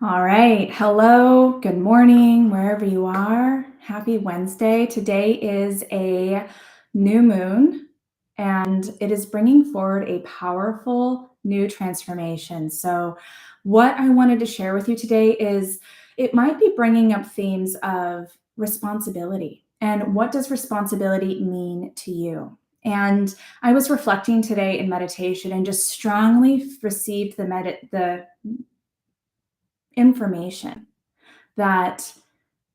All right. Hello. Good morning, wherever you are. Happy Wednesday. Today is a new moon and it is bringing forward a powerful new transformation. So, what I wanted to share with you today is it might be bringing up themes of responsibility. And what does responsibility mean to you? And I was reflecting today in meditation and just strongly received the information that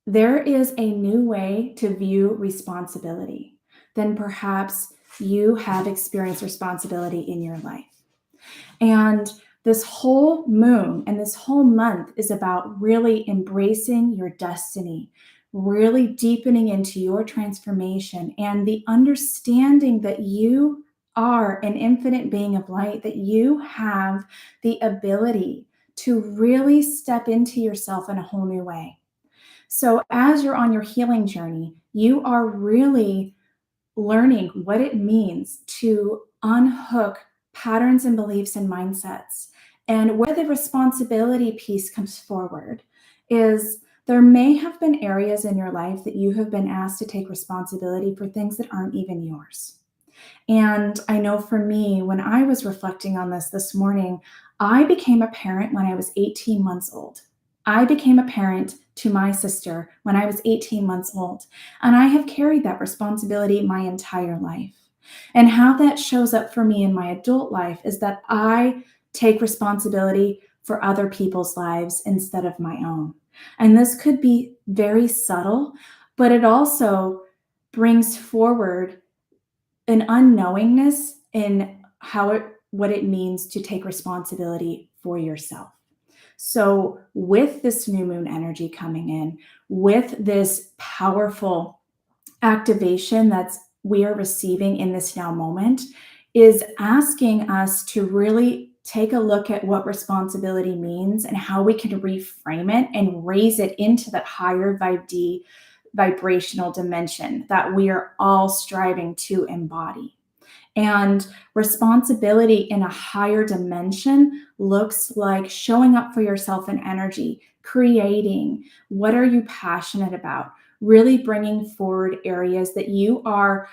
there is a new way to view responsibility than perhaps you have experienced responsibility in your life. And this whole moon and this whole month is about really embracing your destiny, really deepening into your transformation and the understanding that you are an infinite being of light, that you have the ability to really step into yourself in a whole new way. So, as you're on your healing journey, you are really learning what it means to unhook patterns and beliefs and mindsets. And where the responsibility piece comes forward is there may have been areas in your life that you have been asked to take responsibility for things that aren't even yours. And I know for me, when I was reflecting on this morning, I became a parent when I was 18 months old. I became a parent to my sister when I was 18 months old. And I have carried that responsibility my entire life. And how that shows up for me in my adult life is that I take responsibility for other people's lives instead of my own. And this could be very subtle, but it also brings forward an unknowingness in what it means to take responsibility for yourself. So, with this new moon energy coming in, with this powerful activation that's we are receiving in this now moment, is asking us to really take a look at what responsibility means and how we can reframe it and raise it into that higher vibrational dimension that we are all striving to embody. And responsibility in a higher dimension looks like showing up for yourself in energy, creating. What are you passionate about? Really bringing forward areas that you are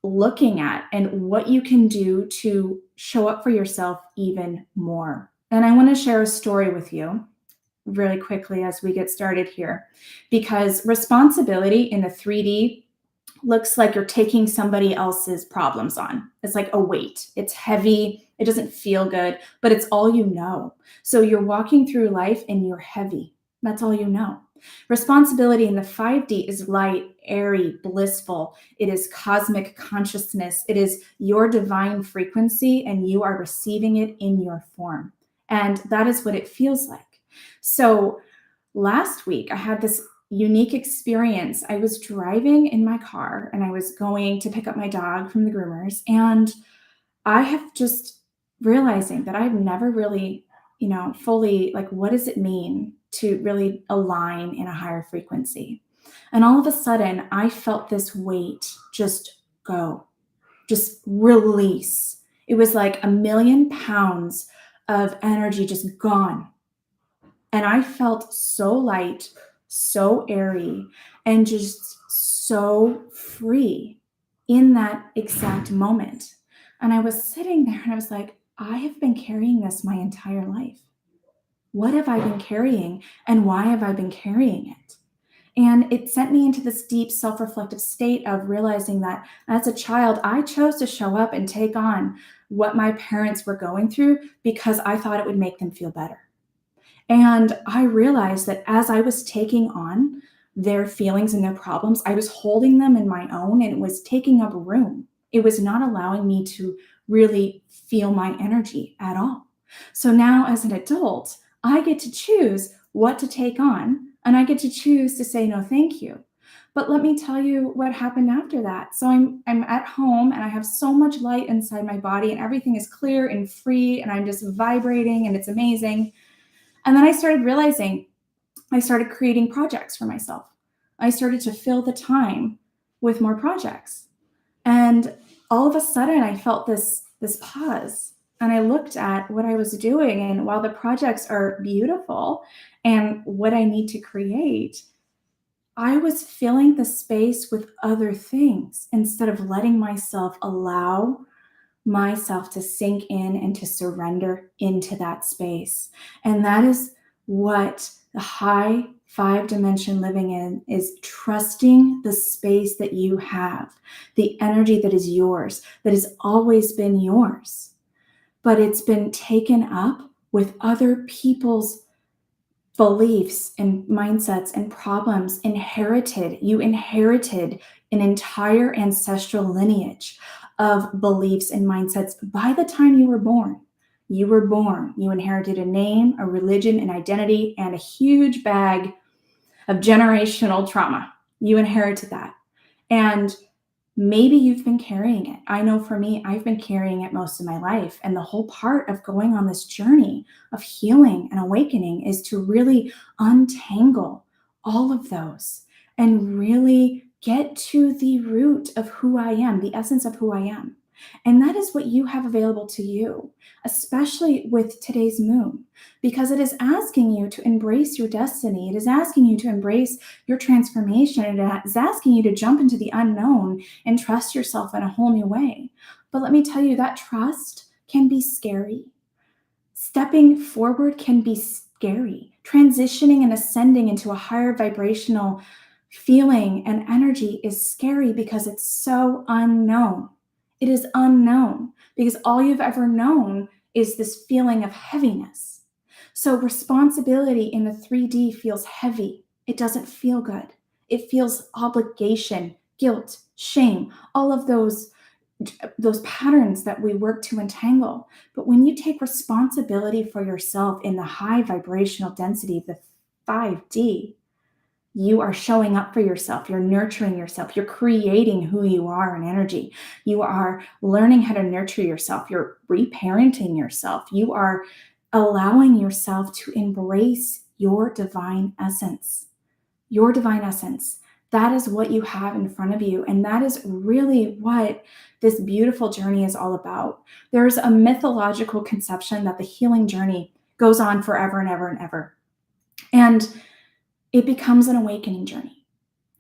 looking at and what you can do to show up for yourself even more. And I want to share a story with you really quickly as we get started here, because responsibility in the 3D looks like you're taking somebody else's problems on. It's like a weight. It's heavy. It doesn't feel good, but it's all you know. So you're walking through life and you're heavy. That's all you know. Responsibility in the 5D is light, airy, blissful. It is cosmic consciousness. It is your divine frequency, and you are receiving it in your form. And that is what it feels like. So last week, I had this unique experience. I was driving in my car and I was going to pick up my dog from the groomers. And I have just realizing that I've never really, fully like, what does it mean to really align in a higher frequency? And all of a sudden, I felt this weight just go, just release. It was like 1,000,000 pounds of energy just gone. And I felt so light, so airy, and just so free in that exact moment. And I was sitting there and I was like, I have been carrying this my entire life. What have I been carrying and why have I been carrying it? And it sent me into this deep self reflective state of realizing that as a child, I chose to show up and take on what my parents were going through because I thought it would make them feel better. And I realized that as I was taking on their feelings and their problems, I was holding them in my own and it was taking up room. It was not allowing me to really feel my energy at all. So now, as an adult, I get to choose what to take on and I get to choose to say no, thank you. But let me tell you what happened after that. So I'm at home and I have so much light inside my body and everything is clear and free and I'm just vibrating and it's amazing. And then I started realizing I started creating projects for myself. I started to fill the time with more projects. And all of a sudden I felt this pause. and I looked at what I was doing. And while the projects are beautiful and what I need to create, I was filling the space with other things instead of letting myself allow myself to sink in and to surrender into that space. And that is what the high five dimension living in is, trusting the space that you have, the energy that is yours, that has always been yours, but it's been taken up with other people's beliefs and mindsets and problems inherited. You inherited an entire ancestral lineage of beliefs and mindsets by the time you were born. You were born, you inherited a name, a religion, an identity, and a huge bag of generational trauma. You inherited that. And maybe you've been carrying it. I know for me, I've been carrying it most of my life. And the whole part of going on this journey of healing and awakening is to really untangle all of those and really get to the root of who I am, the essence of who I am. And that is what you have available to you, especially with today's moon, because it is asking you to embrace your destiny. It is asking you to embrace your transformation. It is asking you to jump into the unknown and trust yourself in a whole new way. But let me tell you, that trust can be scary. Stepping forward can be scary. Transitioning and ascending into a higher vibrational feeling and energy is scary because it's so unknown. It is unknown because all you've ever known is this feeling of heaviness. So responsibility in the 3D feels heavy. It doesn't feel good. It feels obligation, guilt, shame, all of those patterns that we work to entangle. But when you take responsibility for yourself in the high vibrational density of the 5D, you are showing up for yourself. You're nurturing yourself. You're creating who you are in energy. You are learning how to nurture yourself. You're reparenting yourself. You are allowing yourself to embrace your divine essence. Your divine essence. That is what you have in front of you. And that is really what this beautiful journey is all about. There's a mythological conception that the healing journey goes on forever and ever and ever. And it becomes an awakening journey.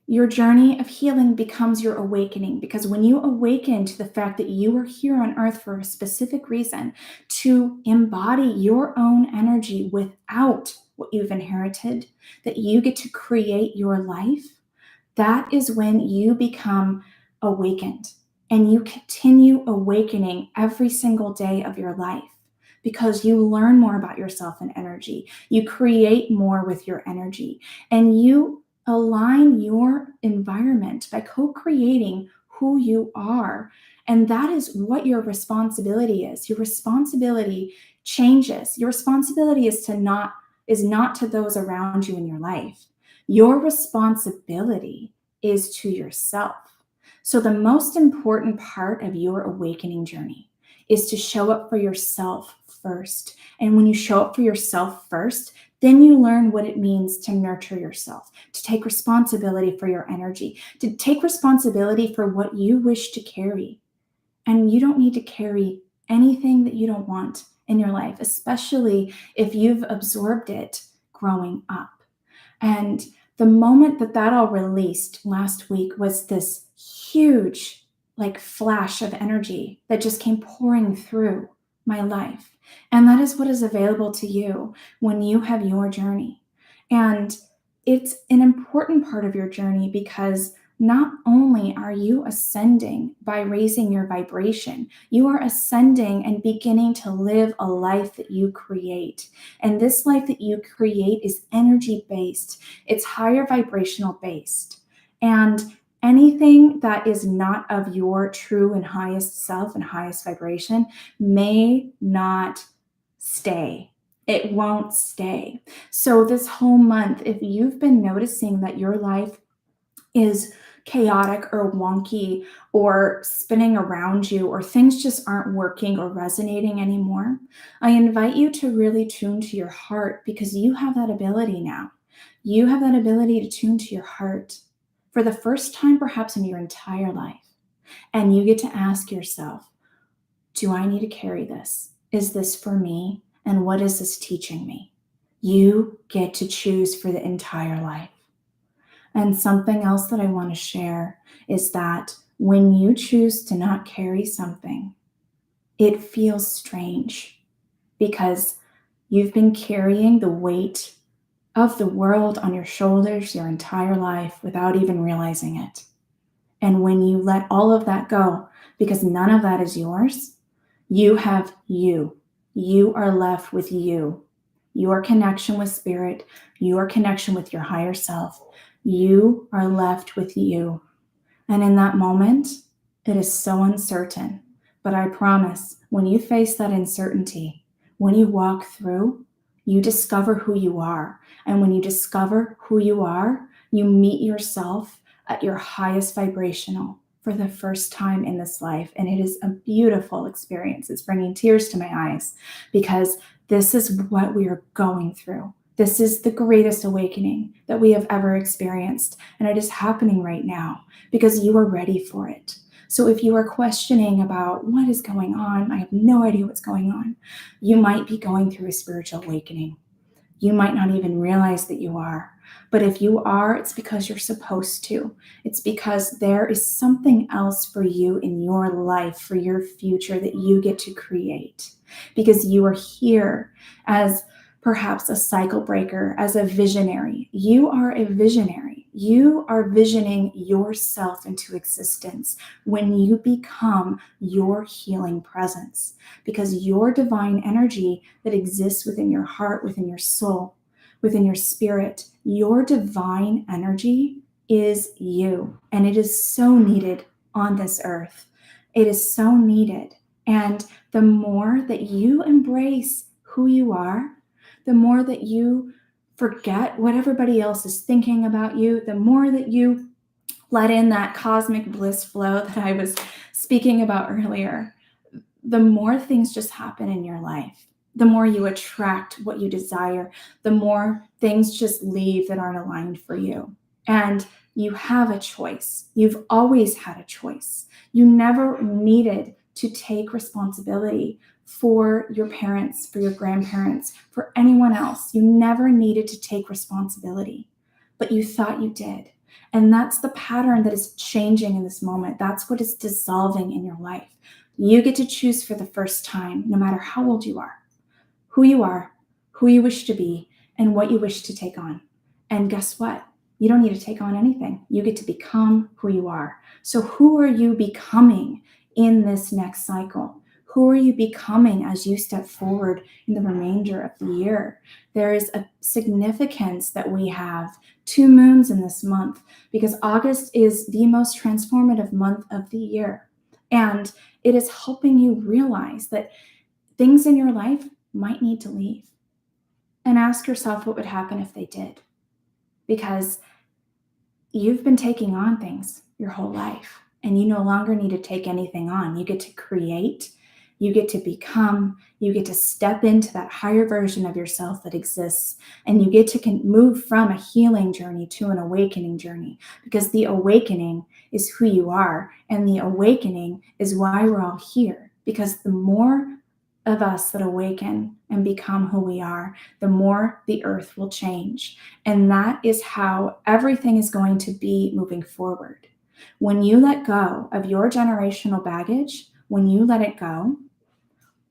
Your journey of healing becomes your awakening, because when you awaken to the fact that you are here on earth for a specific reason, to embody your own energy without what you've inherited, that you get to create your life, that is when you become awakened, and you continue awakening every single day of your life, because you learn more about yourself and energy. You create more with your energy, and you align your environment by co-creating who you are. And that is what your responsibility is. Your responsibility changes. Your responsibility is not to those around you in your life. Your responsibility is to yourself. So the most important part of your awakening journey is to show up for yourself first. And when you show up for yourself first, then you learn what it means to nurture yourself, to take responsibility for your energy, to take responsibility for what you wish to carry. And you don't need to carry anything that you don't want in your life, especially if you've absorbed it growing up. And the moment that all released last week was this huge, like, flash of energy that just came pouring through my life. And that is what is available to you when you have your journey. And it's an important part of your journey, because not only are you ascending by raising your vibration, you are ascending and beginning to live a life that you create. And this life that you create is energy based, it's higher vibrational based. And anything that is not of your true and highest self and highest vibration may not stay. It won't stay. So this whole month, if you've been noticing that your life is chaotic or wonky or spinning around you, or things just aren't working or resonating anymore, I invite you to really tune to your heart, because you have that ability now. You have that ability to tune to your heart for the first time, perhaps in your entire life. And you get to ask yourself, do I need to carry this? is this for me? And what is this teaching me? You get to choose for the entire life. And something else that I want to share is that when you choose to not carry something, it feels strange because you've been carrying the weight of the world on your shoulders your entire life without even realizing it. And when you let all of that go, because none of that is yours, you have you. You are left with you. Your connection with spirit, your connection with your higher self. You are left with you. And in that moment, it is so uncertain. But I promise, when you face that uncertainty, when you walk through, you discover who you are. And when you discover who you are, you meet yourself at your highest vibrational for the first time in this life. And it is a beautiful experience. It's bringing tears to my eyes because this is what we are going through. This is the greatest awakening that we have ever experienced. And it is happening right now because you are ready for it. So if you are questioning about what is going on, I have no idea what's going on, you might be going through a spiritual awakening. You might not even realize that you are. But if you are, it's because you're supposed to. It's because there is something else for you in your life, for your future that you get to create. Because you are here as perhaps a cycle breaker, as a visionary. You are a visionary. You are visioning yourself into existence when you become your healing presence. Because your divine energy that exists within your heart, within your soul, within your spirit, your divine energy is you. And it is so needed on this earth. It is so needed. And the more that you embrace who you are, the more that you forget what everybody else is thinking about you, the more that you let in that cosmic bliss flow that I was speaking about earlier, the more things just happen in your life. The more you attract what you desire, the more things just leave that aren't aligned for you. And you have a choice. You've always had a choice. You never needed to take responsibility for your parents, for your grandparents, for anyone else. You never needed to take responsibility, but you thought you did. And that's the pattern that is changing in this moment. That's what is dissolving in your life. You get to choose for the first time, no matter how old you are, who you wish to be, and what you wish to take on. And guess what? You don't need to take on anything. You get to become who you are. So who are you becoming in this next cycle? Who are you becoming as you step forward in the remainder of the year? There is a significance that we have 2 moons in this month because August is the most transformative month of the year. And it is helping you realize that things in your life might need to leave. And ask yourself what would happen if they did. Because you've been taking on things your whole life, and you no longer need to take anything on. You get to create, you get to become, you get to step into that higher version of yourself that exists, and you get to move from a healing journey to an awakening journey, because the awakening is who you are, and the awakening is why we're all here. Because the more of us that awaken and become who we are, the more the earth will change. And that is how everything is going to be moving forward. When you let go of your generational baggage, when you let it go,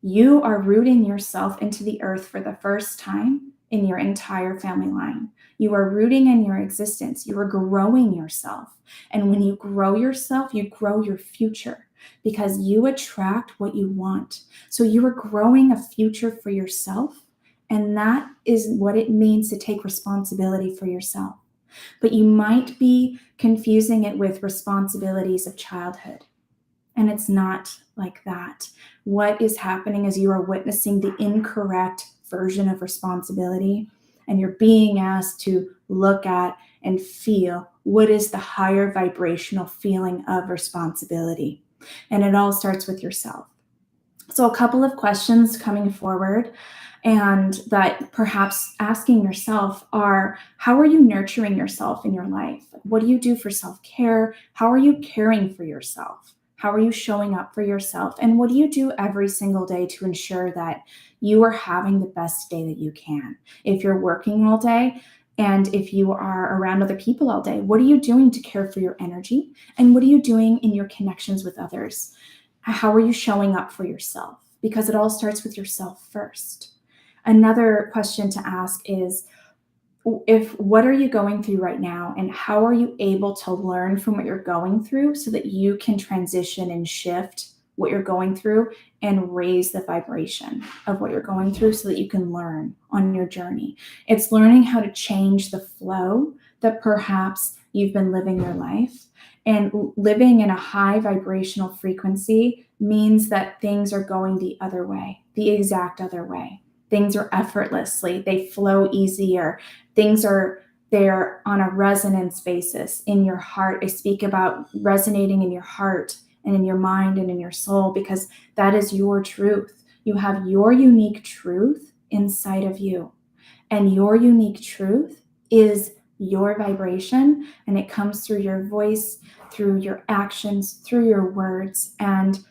you are rooting yourself into the earth for the first time in your entire family line. You are rooting in your existence. You are growing yourself. And when you grow yourself, you grow your future because you attract what you want. So you are growing a future for yourself. And that is what it means to take responsibility for yourself. But you might be confusing it with responsibilities of childhood. And it's not like that. What is happening is you are witnessing the incorrect version of responsibility, and you're being asked to look at and feel what is the higher vibrational feeling of responsibility. And it all starts with yourself. So a couple of questions coming forward and that perhaps asking yourself are, how are you nurturing yourself in your life? What do you do for self-care? How are you caring for yourself? How are you showing up for yourself? And what do you do every single day to ensure that you are having the best day that you can? If you're working all day and if you are around other people all day, what are you doing to care for your energy? And what are you doing in your connections with others? How are you showing up for yourself? Because it all starts with yourself first. Another question to ask is, if what are you going through right now, and how are you able to learn from what you're going through so that you can transition and shift what you're going through and raise the vibration of what you're going through so that you can learn on your journey. It's learning how to change the flow that perhaps you've been living your life. And living in a high vibrational frequency means that things are going the other way, the exact other way. Things are effortlessly, they flow easier. Things are there on a resonance basis in your heart. I speak about resonating in your heart and in your mind and in your soul, because that is your truth. You have your unique truth inside of you, and your unique truth is your vibration, and it comes through your voice, through your actions, through your words, and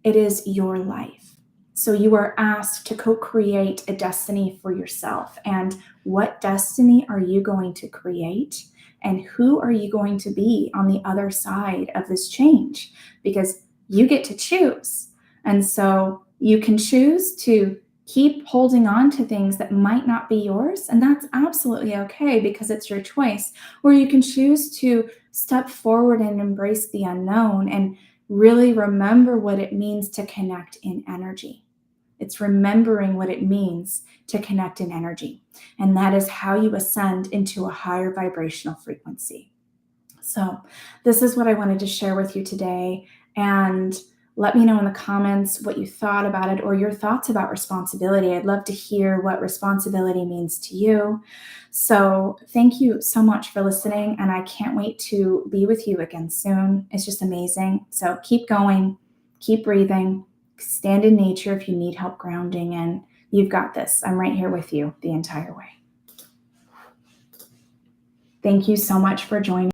it is your life. So you are asked to co-create a destiny for yourself. And what destiny are you going to create? And who are you going to be on the other side of this change? Because you get to choose. And so you can choose to keep holding on to things that might not be yours, and that's absolutely okay because it's your choice. Or you can choose to step forward and embrace the unknown and really remember what it means to connect in energy. It's remembering what it means to connect in energy. And that is how you ascend into a higher vibrational frequency. So, this is what I wanted to share with you today. And let me know in the comments what you thought about it or your thoughts about responsibility. I'd love to hear what responsibility means to you. So, thank you so much for listening. And I can't wait to be with you again soon. It's just amazing. So, keep going, keep breathing, stand in nature if you need help grounding, and you've got this. I'm right here with you the entire way. Thank you so much for joining.